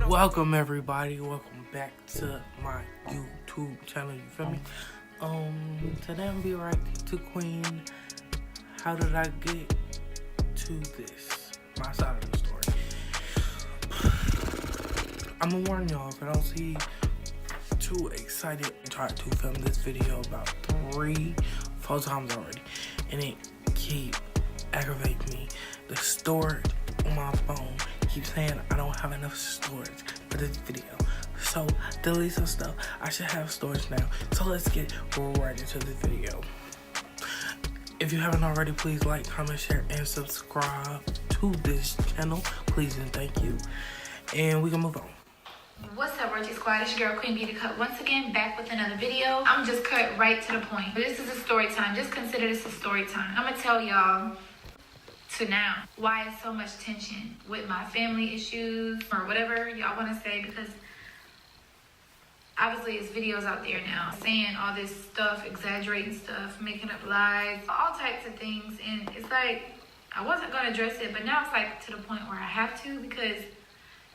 Welcome everybody, welcome back to my YouTube channel, you feel me? Today I'm gonna be reacting to Queen. How did I get to this? My side of the story. I'm gonna warn y'all if I don't see too excited and try to film this video about 3-4 times already, and it keep aggravating me. The storage on my phone keeps saying I don't have enough storage for this video, so delete some stuff. I should have storage now, so let's get right into this video. If you haven't already, please like, comment, share, and subscribe to this channel, please and thank you, and we can move on. What's up, Rochi Squad? It's your girl Queen Beauty Cut once again, back with another video. I'm just cut right to the point. This is a story time. Just consider this a story time. I'm gonna tell y'all to now why it's so much tension with my family issues or whatever y'all want to say, because obviously it's videos out there now saying all this stuff, exaggerating stuff, making up lies, all types of things, and it's like I wasn't gonna address it, but now it's like to the point where I have to, because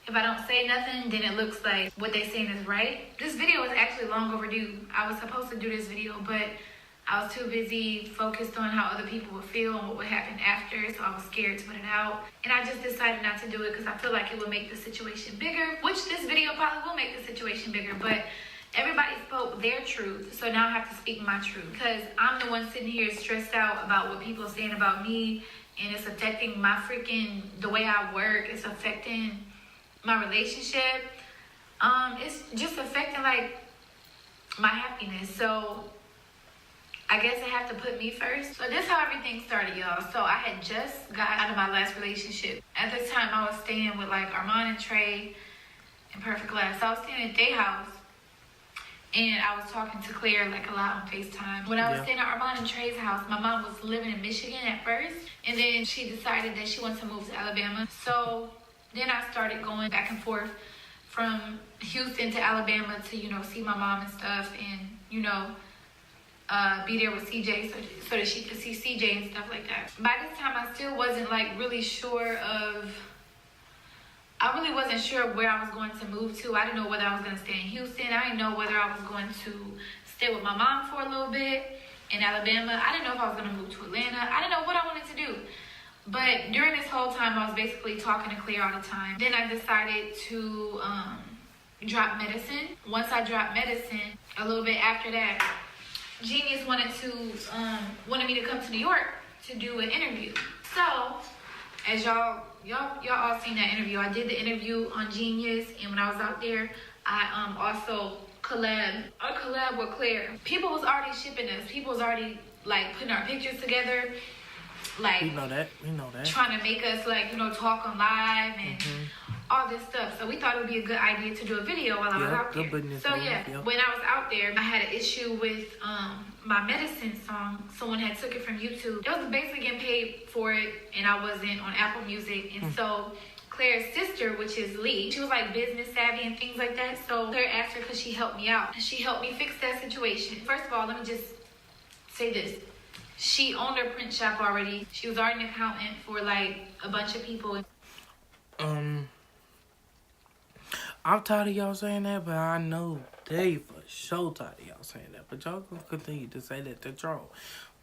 if I don't say nothing, then it looks like what they saying is right. This video is actually long overdue. I was supposed to do this video, but I was too busy focused on how other people would feel and what would happen after, so I was scared to put it out. And I just decided not to do it because I feel like it would make the situation bigger, which this video probably will make the situation bigger, but everybody spoke their truth, so now I have to speak my truth, because I'm the one sitting here stressed out about what people are saying about me, and it's affecting my freaking, the way I work, it's affecting my relationship. It's just affecting like my happiness, so I guess I have to put me first. So this is how everything started, y'all. So I had just got out of my last relationship. At this time, I was staying with like Armand and Trey and Perfect Glass. So I was staying at their house, and I was talking to Claire like a lot on FaceTime. When I was staying at Armand and Trey's house, my mom was living in Michigan at first, and then she decided that she wants to move to Alabama. So then I started going back and forth from Houston to Alabama to, you know, see my mom and stuff, and, you know, be there with CJ so that she could see CJ and stuff like that. By this time, I still wasn't like really sure of, I really wasn't sure where I was going to move to. I didn't know whether I was going to stay in Houston. I didn't know whether I was going to stay with my mom for a little bit in Alabama. I didn't know if I was going to move to Atlanta. I didn't know what I wanted to do. But during this whole time, I was basically talking to Claire all the time. Then I decided to drop medicine. Once I dropped medicine, a little bit after that, Genius wanted me to come to New York to do an interview. So, as y'all all seen that interview, I did the interview on Genius, and when I was out there, I also collab with Claire. People was already shipping us. People was already like putting our pictures together. Like, we know that. Trying to make us like, you know, talk on live and all this stuff. So we thought it would be a good idea to do a video while I was out there. So when I was out there, I had an issue with my medicine song. Someone had took it from YouTube. It was basically getting paid for it, and I wasn't on Apple Music. And so Claire's sister, which is Lee, she was like business savvy and things like that. So Claire asked her because she helped me out. She helped me fix that situation. First of all, let me just say this. She owned her print shop already. She was already an accountant for like a bunch of people. I'm tired of y'all saying that, but I know they for sure tired of y'all saying that. But y'all gonna continue to say that to troll.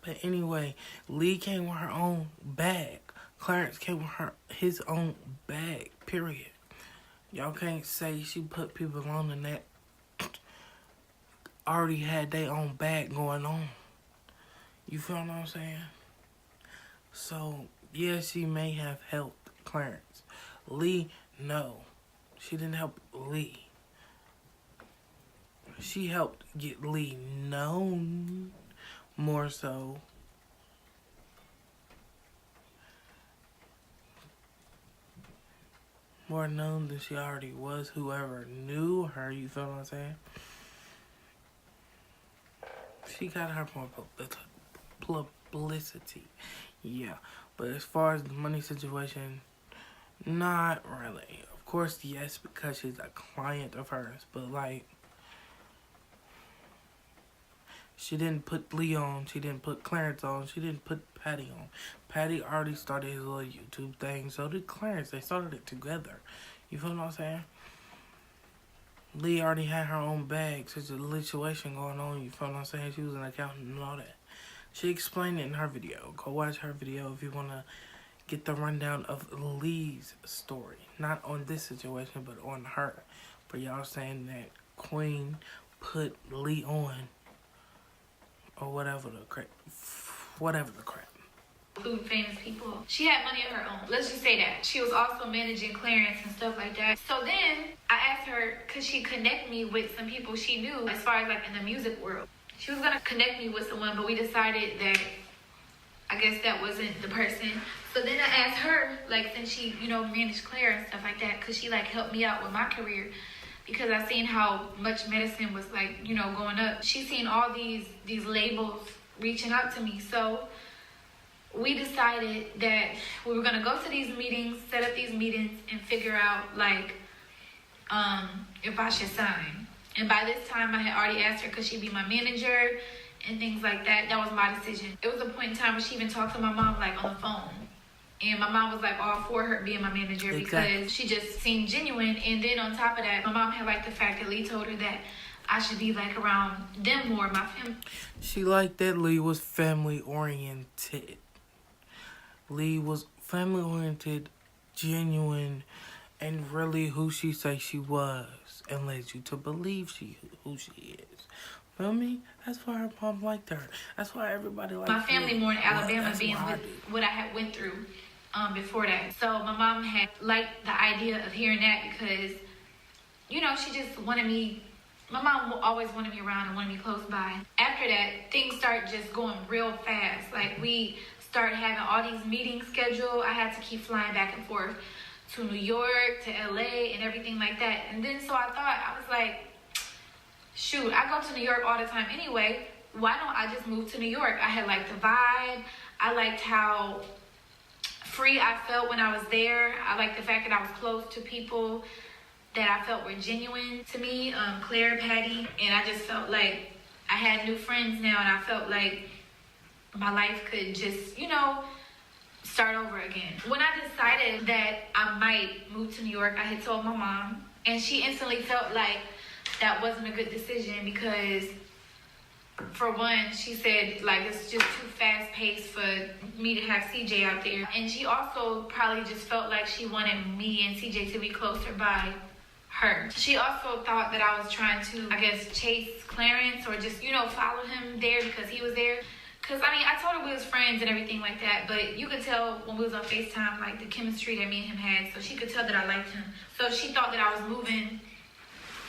But anyway, Lee came with her own bag. Clarence came with his own bag, period. Y'all can't say she put people on and that already had their own bag going on. You feel what I'm saying? So, yeah, she may have helped Clarence. Lee, no. She didn't help Lee. She helped get Lee known more so. More known than she already was. Whoever knew her, you feel what I'm saying? She got her more publicity. Yeah. But as far as the money situation, not really. Of course, yes, because she's a client of hers. But, like, She didn't put Lee on. She didn't put Clarence on. She didn't put Patty on. Patty already started his little YouTube thing. So did Clarence. They started it together. You feel what I'm saying? Lee already had her own bag. Such a situation going on. You feel what I'm saying? She was an accountant and all that. She explained it in her video. Go watch her video if you want to get the rundown of Lee's story. Not on this situation, but on her. But y'all saying that Queen put Lee on. Or whatever the crap. Food famous people. She had money of her own. Let's just say that. She was also managing Clarence and stuff like that. So then I asked her, could she connect me with some people she knew as far as like in the music world? She was gonna connect me with someone, but we decided that I guess that wasn't the person. So then I asked her, like, since she, you know, managed Claire and stuff like that, could she like help me out with my career? Because I seen how much medicine was like, you know, going up. She seen all these labels reaching out to me. So we decided that we were gonna go to these meetings, set up these meetings, and figure out like if I should sign. And by this time, I had already asked her could she be my manager and things like that. That was my decision. It was a point in time where she even talked to my mom like on the phone. And my mom was like all for her being my manager because she just seemed genuine. And then on top of that, my mom had liked the fact that Lee told her that I should be like around them more, my family. She liked that Lee was family oriented. Lee was family oriented, genuine, and really who she say she was, and led you to believe who she is. Feel me? That's why her mom liked her. That's why everybody liked her. My family more in Alabama being with what I had went through before that. So my mom had liked the idea of hearing that because, you know, she just wanted me. My mom always wanted me around and wanted me close by. After that, things started just going real fast. Like we started having all these meetings scheduled. I had to keep flying back and forth to New York, to LA, and everything like that. And then so I was like, shoot, I go to New York all the time anyway. Why don't I just move to New York? I had liked the vibe. I liked how free I felt when I was there. I liked the fact that I was close to people that I felt were genuine to me, Claire, Patty. And I just felt like I had new friends now, and I felt like my life could just, you know, start over again. When I decided that I might move to New York, I had told my mom, and she instantly felt like that wasn't a good decision because, for one, she said, like, it's just too fast-paced for me to have CJ out there. And she also probably just felt like she wanted me and CJ to be closer by her. She also thought that I was trying to, I guess, chase Clarence or just, you know, follow him there because he was there. Because, I mean, I told her we was friends and everything like that, but you could tell when we was on FaceTime, like, the chemistry that me and him had, so she could tell that I liked him. So she thought that I was moving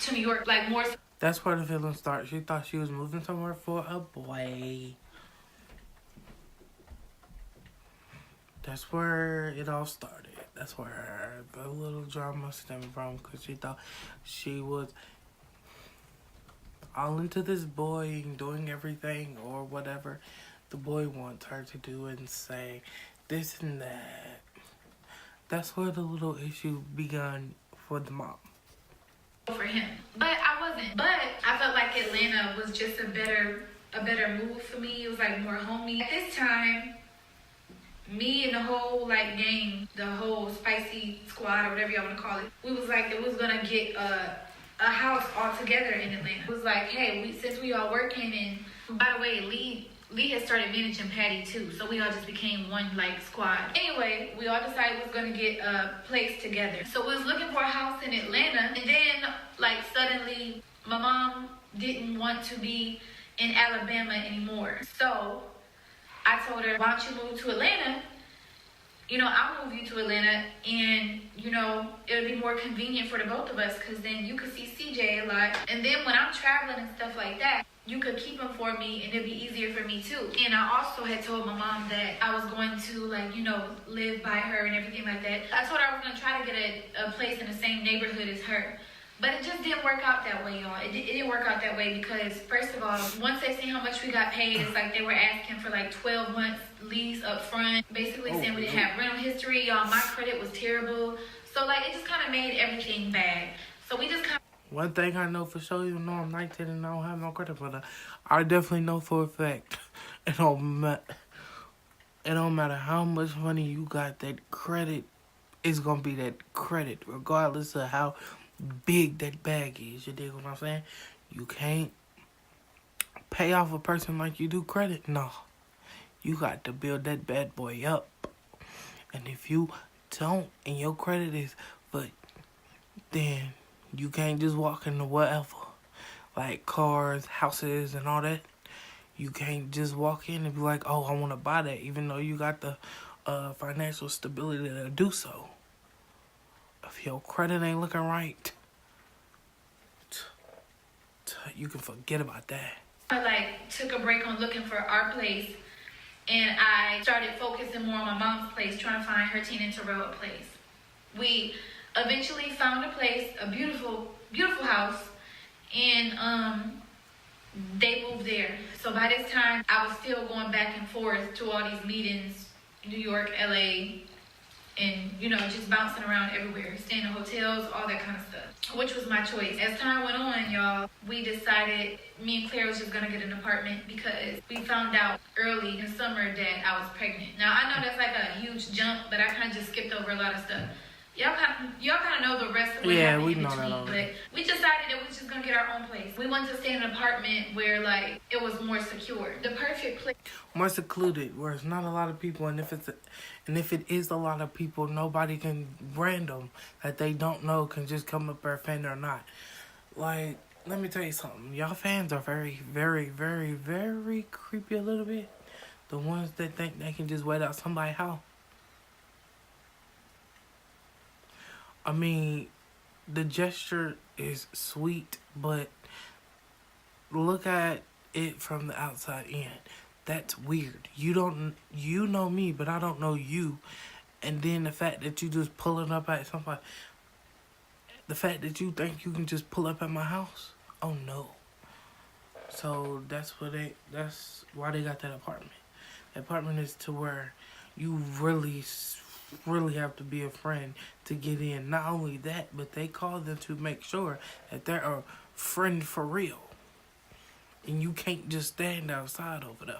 to New York, like, more. That's where the feeling started. She thought she was moving somewhere for a boy. That's where it all started. That's where the little drama stemmed from, because she thought she was all into this boy and doing everything or whatever the boy wants her to do and say this and that. That's where the little issue began for the mom. For him. But I wasn't. But I felt like Atlanta was just a better move for me. It was like more homey. At this time, me and the whole like gang, the whole spicy squad or whatever y'all want to call it, we was like that we was gonna get a house all together in Atlanta. It was like, hey, since we all working, and by the way, Lee had started managing Patty too, so we all just became one like squad. Anyway, we all decided we was gonna get a place together. So we was looking for a house in Atlanta, and then like suddenly my mom didn't want to be in Alabama anymore. So I told her, why don't you move to Atlanta? You know, I'll move you to Atlanta, and, you know, it'll be more convenient for the both of us, because then you could see CJ a lot. And then when I'm traveling and stuff like that, you could keep him for me, and it'd be easier for me, too. And I also had told my mom that I was going to, like, you know, live by her and everything like that. I told her I was going to try to get a place in the same neighborhood as her. But it just didn't work out that way, y'all. It didn't work out that way because, first of all, once they seen how much we got paid, it's like they were asking for like 12 months lease up front. Basically saying we didn't have rental history, y'all. My credit was terrible. So, like, it just kind of made everything bad. So we just kind of... One thing I know for sure, even though I'm 19 and I don't have no credit, but I definitely know for a fact, it don't matter how much money you got, that credit is gonna be that credit, regardless of how big that bag is. You dig what I'm saying? You can't pay off a person like you do credit. No. You got to build that bad boy up. And if you don't, and your credit is, but then you can't just walk into whatever. Like cars, houses, and all that. You can't just walk in and be like, oh, I want to buy that, even though you got the financial stability to do so. If your credit ain't looking right, you can forget about that. I took a break on looking for our place, and I started focusing more on my mom's place, trying to find her Tina and Terrell a place. We eventually found a place, a beautiful, beautiful house, and they moved there. So by this time, I was still going back and forth to all these meetings, New York, LA, and, just bouncing around everywhere, staying in hotels, all that kind of stuff, which was my choice. As time went on, y'all, we decided me and Claire was just gonna get an apartment because we found out early in the summer that I was pregnant. Now, I know that's like a huge jump, but I kind of just skipped over a lot of stuff. Y'all kind of know the rest of what happened we in know between, that already. but we decided that we was just gonna get our own place. We wanted to stay in an apartment where it was more secure, the perfect place, more secluded, where it's not a lot of people, and if it is a lot of people, nobody can random that they don't know can just come up or offend or not. Like, let me tell you something. Y'all fans are very, very, very, very creepy a little bit. The ones that think they can just wait out somebody's house. I mean, the gesture is sweet, but look at it from the outside in. That's weird. You know me, but I don't know you. And then the fact that you just pulling up at somebody, the fact that you think you can just pull up at my house, oh no. So that's why they got that apartment. The apartment is to where you really have to be a friend to get in. Not only that, but they call them to make sure that they're a friend for real. And you can't just stand outside over there.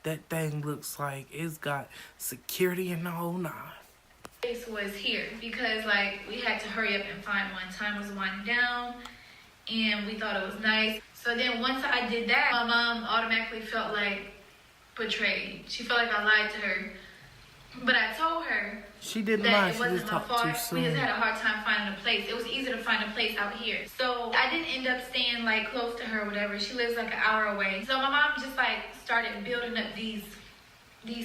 That thing looks like it's got security in the whole nine. Place was here because we had to hurry up and find one. Time was winding down, and we thought it was nice. So then once I did that, my mom automatically felt betrayed. She felt like I lied to her. But I told her she didn't that lie. it wasn't my fault. We just had a hard time finding a place. It was easy to find a place out here. So I didn't end up staying close to her or whatever. She lives an hour away. So my mom just started building up these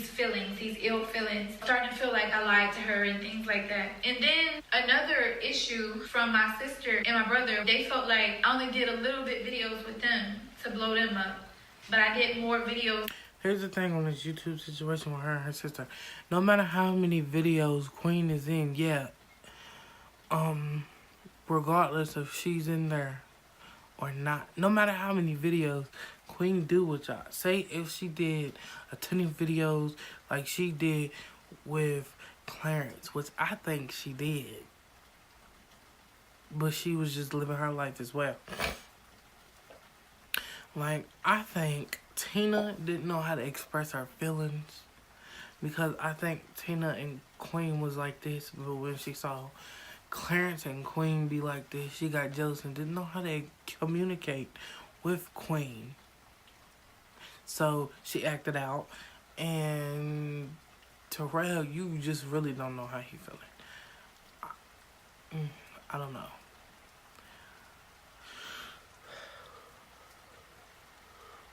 feelings, these ill feelings, starting to feel like I lied to her and things like that. And then another issue from my sister and my brother, they felt like I only did a little bit videos with them to blow them up, but I did more videos. Here's the thing on this YouTube situation with her and her sister. No matter how many videos Queen is in, regardless if she's in there or not, no matter how many videos Queen do with y'all. Say if she did a ton of videos like she did with Clarence, which I think she did. But she was just living her life as well. I think Tina didn't know how to express her feelings, because I think Tina and Queen was like this, but when she saw Clarence and Queen be like this, she got jealous and didn't know how to communicate with Queen. So she acted out, and Terrell, you just really don't know how he feeling. I don't know.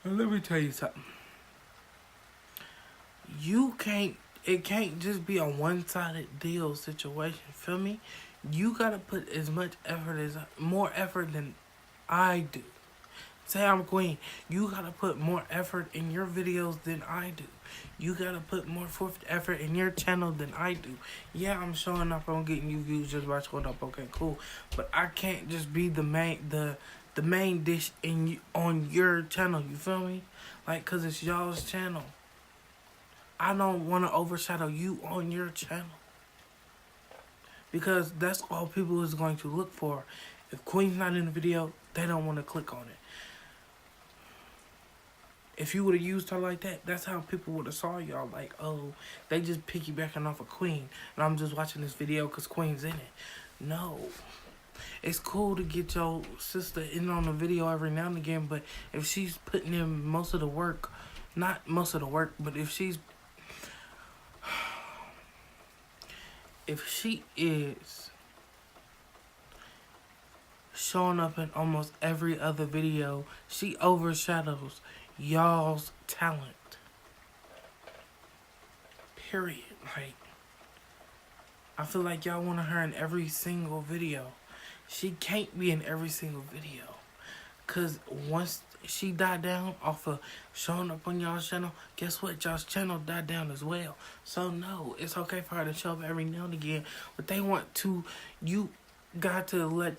Let me tell you something. It can't just be a one-sided deal situation, feel me? You gotta put as much effort more effort than I do. Say I'm Queen, you gotta put more effort in your videos than I do. You gotta put more effort in your channel than I do. Yeah, I'm showing up on getting you views just by showing up, okay, cool. But I can't just be the main dish on your channel, you feel me? Cause it's y'all's channel. I don't want to overshadow you on your channel. Because that's all people is going to look for. If Queen's not in the video, they don't want to click on it. If you would have used her like that, that's how people would have saw y'all. Like, oh, they just piggybacking off of Queen, and I'm just watching this video because Queen's in it. No. It's cool to get your sister in on the video every now and again, but if she's putting in most of the work, not most of the work, but if she is showing up in almost every other video, she overshadows y'all's talent. Period. Like, I feel like y'all want her in every single video. She can't be in every single video. Because once she died down off of showing up on y'all's channel, guess what? Y'all's channel died down as well. So, no, it's okay for her to show up every now and again. But they want to, you got to let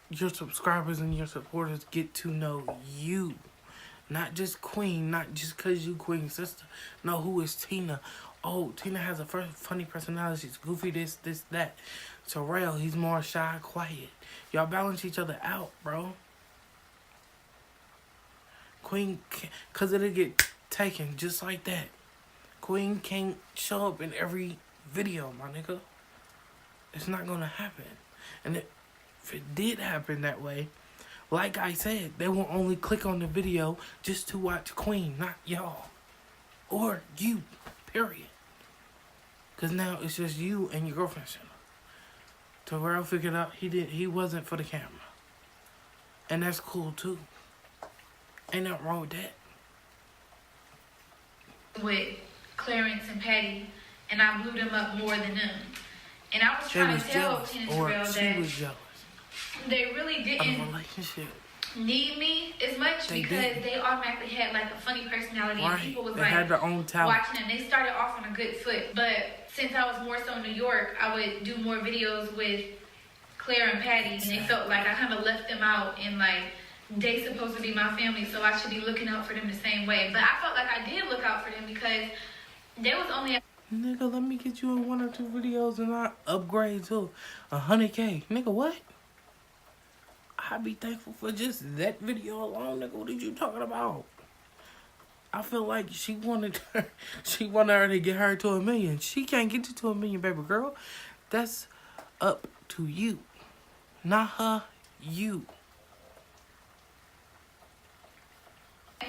your subscribers and your supporters get to know you. Not just Queen, not just because you Queen's sister. No, who is Tina? Oh, Tina has a funny personality. She's goofy, this, that. Terrell, he's more shy, quiet. Y'all balance each other out, bro. Queen, because it'll get taken just like that. Queen can't show up in every video, my nigga. It's not going to happen. And if it did happen that way, like I said, they will only click on the video just to watch Queen, not y'all. Or you, period. Because now it's just you and your girlfriend's channel. Terrell figured out he wasn't for the camera. And that's cool too. Ain't nothing wrong with that. With Clarence and Patty, and I blew them up more than them. And I was trying to tell Tina and Terrell that she was jealous. They really didn't need me as much because they automatically had like a funny personality, and people was they like had their own talent. Watching them. They started off on a good foot, but since I was more so in New York, I would do more videos with Claire and Patty, and they felt like I kind of left them out, and like they supposed to be my family, so I should be looking out for them the same way. But I felt like I did look out for them because there was only nigga, let me get you in 1 or 2 videos and I upgrade to 100K. Nigga, what? I'd be thankful for just that video alone, nigga. What are you talking about? I feel like she wanted her to get her to 1 million. She can't get you to 1 million, baby girl. That's up to you. Not her, you.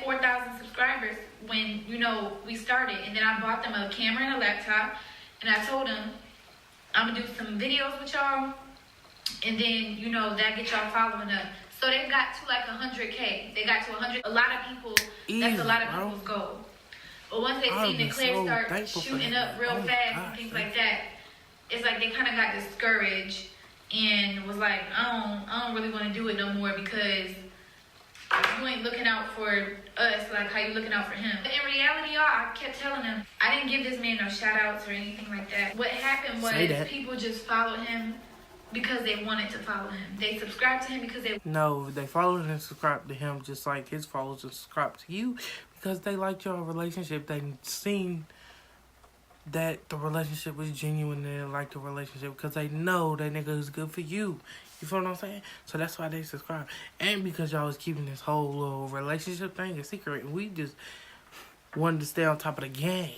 4,000 subscribers when, we started. And then I bought them a camera and a laptop. And I told them, I'm going to do some videos with y'all. And then, that get y'all following up. So they got to like 100K. They got to 100. A lot of people, that's a lot of people's goal. But once they see the Claire start shooting up real fast and things like that, it's like they kind of got discouraged and was like, I don't really want to do it no more because you ain't looking out for us like how you looking out for him. But in reality, y'all, I kept telling them, I didn't give this man no shout outs or anything like that. What happened was people just followed him because they wanted to follow him. They subscribed to him because they... No, they followed and subscribed to him just like his followers and subscribed to you because they liked your relationship. They seen that the relationship was genuine and they liked the relationship because they know that nigga is good for you. You feel what I'm saying? So that's why they subscribe. And because y'all was keeping this whole little relationship thing a secret, we just wanted to stay on top of the game.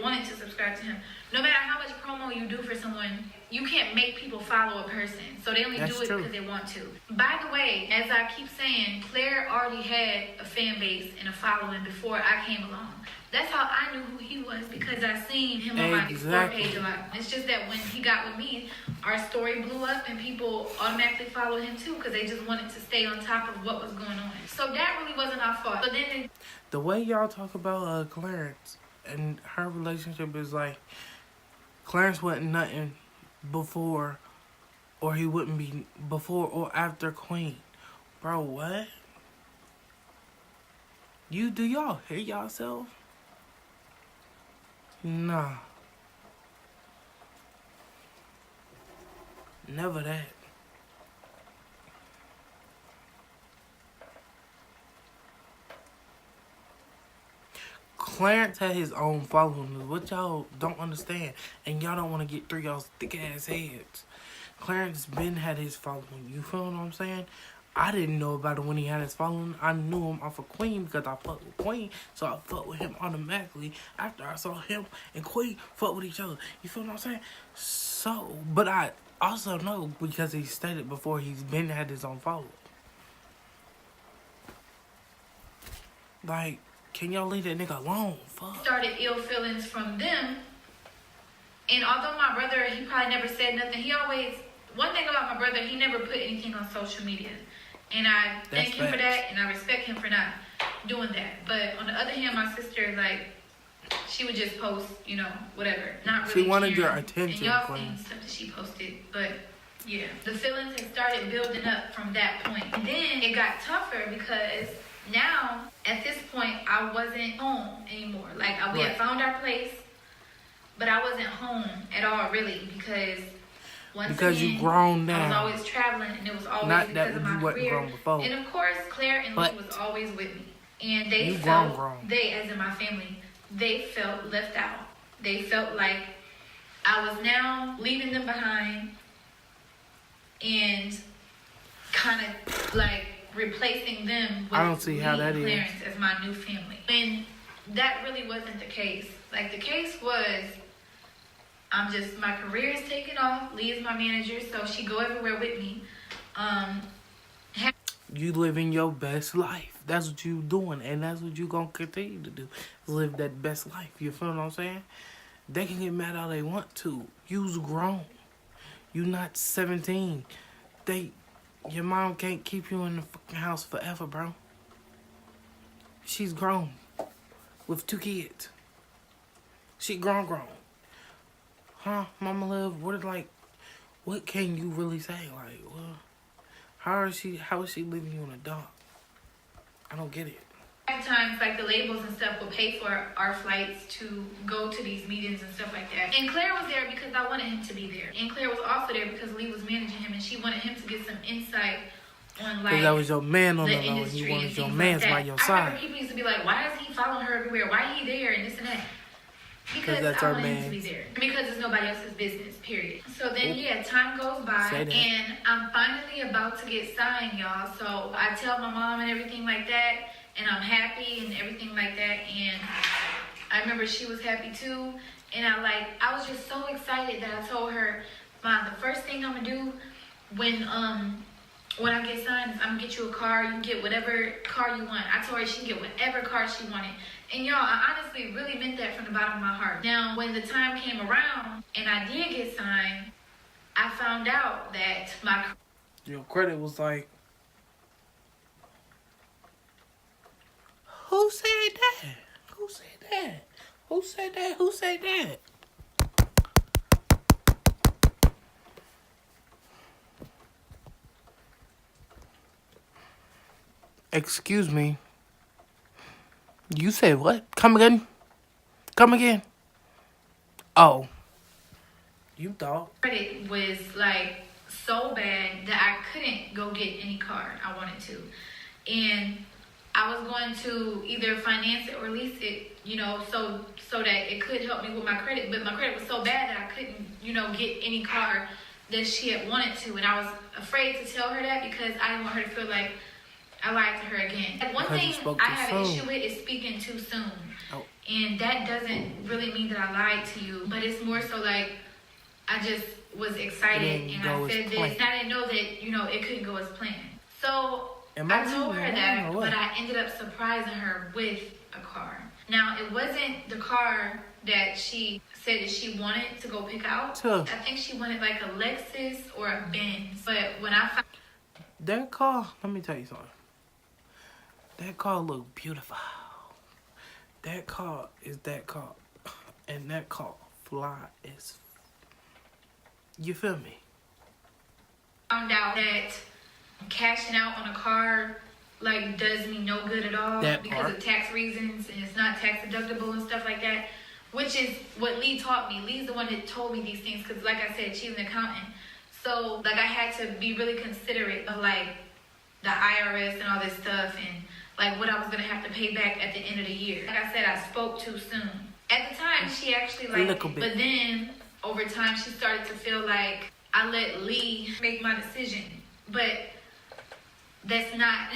Wanted to subscribe to him. No matter how much promo you do for someone, you can't make people follow a person. So they only do it because they want to. By the way, as I keep saying, Claire already had a fan base and a following before I came along. That's how I knew who he was because I seen him on my Explore page a lot. It's just that when he got with me, our story blew up and people automatically followed him too because they just wanted to stay on top of what was going on. So that really wasn't our fault. But then the way y'all talk about Clarence and her relationship is like Clarence wasn't nothing before, or he wouldn't be before or after Queen. Bro, what? Do y'all hear yourself? Nah. Never that. Clarence had his own following, what y'all don't understand, and y'all don't want to get through y'all's thick ass heads. Clarence Ben had his following. You feel what I'm saying? I didn't know about it when he had his following. I knew him off of Queen because I fucked with Queen, so I fucked with him automatically after I saw him and Queen fuck with each other. You feel what I'm saying? So, but I also know because he stated before he's been had his own following. Like, can y'all leave that nigga alone? Fuck. Started ill feelings from them. And although my brother, he probably never said nothing. He always, one thing about my brother, he never put anything on social media. And I thank him for that, and I respect him for not doing that. But on the other hand, my sister, like, she would just post, you know, whatever. Not really. She wanted caring. your attention. And y'all seen stuff that she posted. But yeah, the feelings had started building up from that point. And then it got tougher because now, at this point, I wasn't home anymore. Like, we had found our place, but I wasn't home at all, really, because again, you grown now. I was always traveling, and it was always Not because of my career. Before. And of course, Claire and Lee was always with me, and they they, as in my family, they felt left out. They felt like I was now leaving them behind, and kind of like replacing them with I don't see how that Clarence as my new family. And that really wasn't the case. Like, the case was, my career is taking off. Lee is my manager, so she go everywhere with me. You living your best life. That's what you doing, and that's what you gonna continue to do. Live that best life. You feel what I'm saying? They can get mad all they want to. You's grown. You not 17. Your mom can't keep you in the fucking house forever, bro. She's grown. With 2 kids. She grown. Huh, Mama Love? What can you really say? Like, well, how is she leaving you in the dark? I don't get it. At times, like, the labels and stuff would pay for our flights to go to these meetings and stuff like that. And Claire was there because I wanted him to be there. And Claire was also there because Lee was managing him, and she wanted him to get some insight on, like, because that was your man on the low, and industry you wanted and your things man's like by that. your I side. remember people used to be like, why is he following her everywhere? Why he there? And this and that. Because that's I our want him man. to be there. Because it's nobody else's business, period. So then, yeah, time goes by, and I'm finally about to get signed, y'all. So I tell my mom and everything like that, and I'm happy and everything like that. And I remember she was happy too. And I was just so excited that I told her, Mom, the first thing I'm gonna do when I get signed is I'm gonna get you a car. You can get whatever car you want. I told her she can get whatever car she wanted. And y'all, I honestly really meant that from the bottom of my heart. Now, when the time came around and I did get signed, I found out that your credit was like, who said that? Who said that? Who said that? Who said that? Excuse me. You said what? Come again? Come again? Oh. You thought. credit was like so bad that I couldn't go get any car I wanted to. And I was going to either finance it or lease it, you know, so that it could help me with my credit. But my credit was so bad that I couldn't, you know, get any car that she had wanted to. And I was afraid to tell her that because I didn't want her to feel like I lied to her again. Like, one thing I have an issue with is speaking too soon. Oh. And that doesn't really mean that I lied to you. But it's more so like I just was excited and I said this. And I didn't know that, you know, it couldn't go as planned. So I told her that, but I ended up surprising her with a car. Now, it wasn't the car that she said that she wanted to go pick out. I think she wanted like a Lexus or a Benz. But when I found that car, let me tell you something. That car looked beautiful. That car is that car. And that car fly as... You feel me? Found out that cashing out on a car like does me no good at all because of tax reasons, and it's not tax deductible and stuff like that, which is what Lee taught me. Lee's the one that told me these things because, like I said, she's an accountant. So like I had to be really considerate of like the IRS and all this stuff, and like what I was gonna have to pay back at the end of the year. Like I said, I spoke too soon. At the time, she actually liked it, but then over time, she started to feel like I let Lee make my decision. But that's not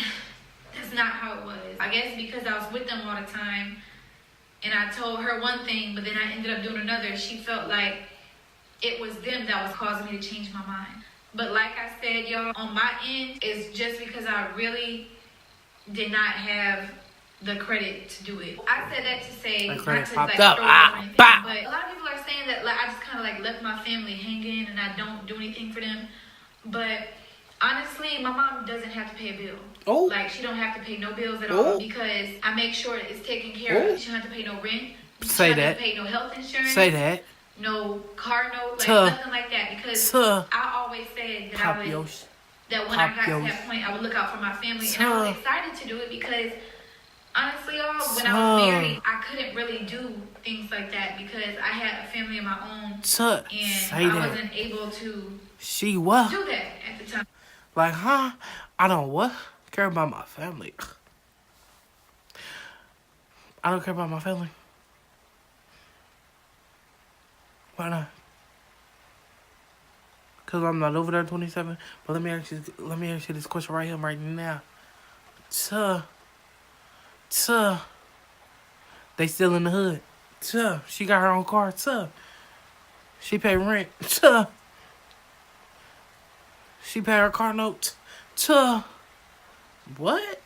how it was. I guess because I was with them all the time, and I told her one thing, but then I ended up doing another. She felt like it was them that was causing me to change my mind. But like I said, y'all, on my end, it's just because I really did not have the credit to do it. I said that to say, not to like throw up or anything, but a lot of people are saying that like I just kind of like left my family hanging and I don't do anything for them. But honestly, my mom doesn't have to pay a bill. Oh. Like, she don't have to pay no bills at all because I make sure it's taken care of. She don't have to pay no rent. Say that. She don't have to pay no health insurance. Say that. No car note, like nothing like that. Because I always said that when I got to that point, I would look out for my family. And I was excited to do it because, honestly, y'all, when I was married, I couldn't really do things like that because I had a family of my own. And I wasn't able to do that at the time. Like, huh? I don't care about my family. I don't care about my family. Why not? Because I'm not over there at 27. But let me ask you this question right here, right now. They still in the hood. She got her own car. She pay rent. She pay her car note. What?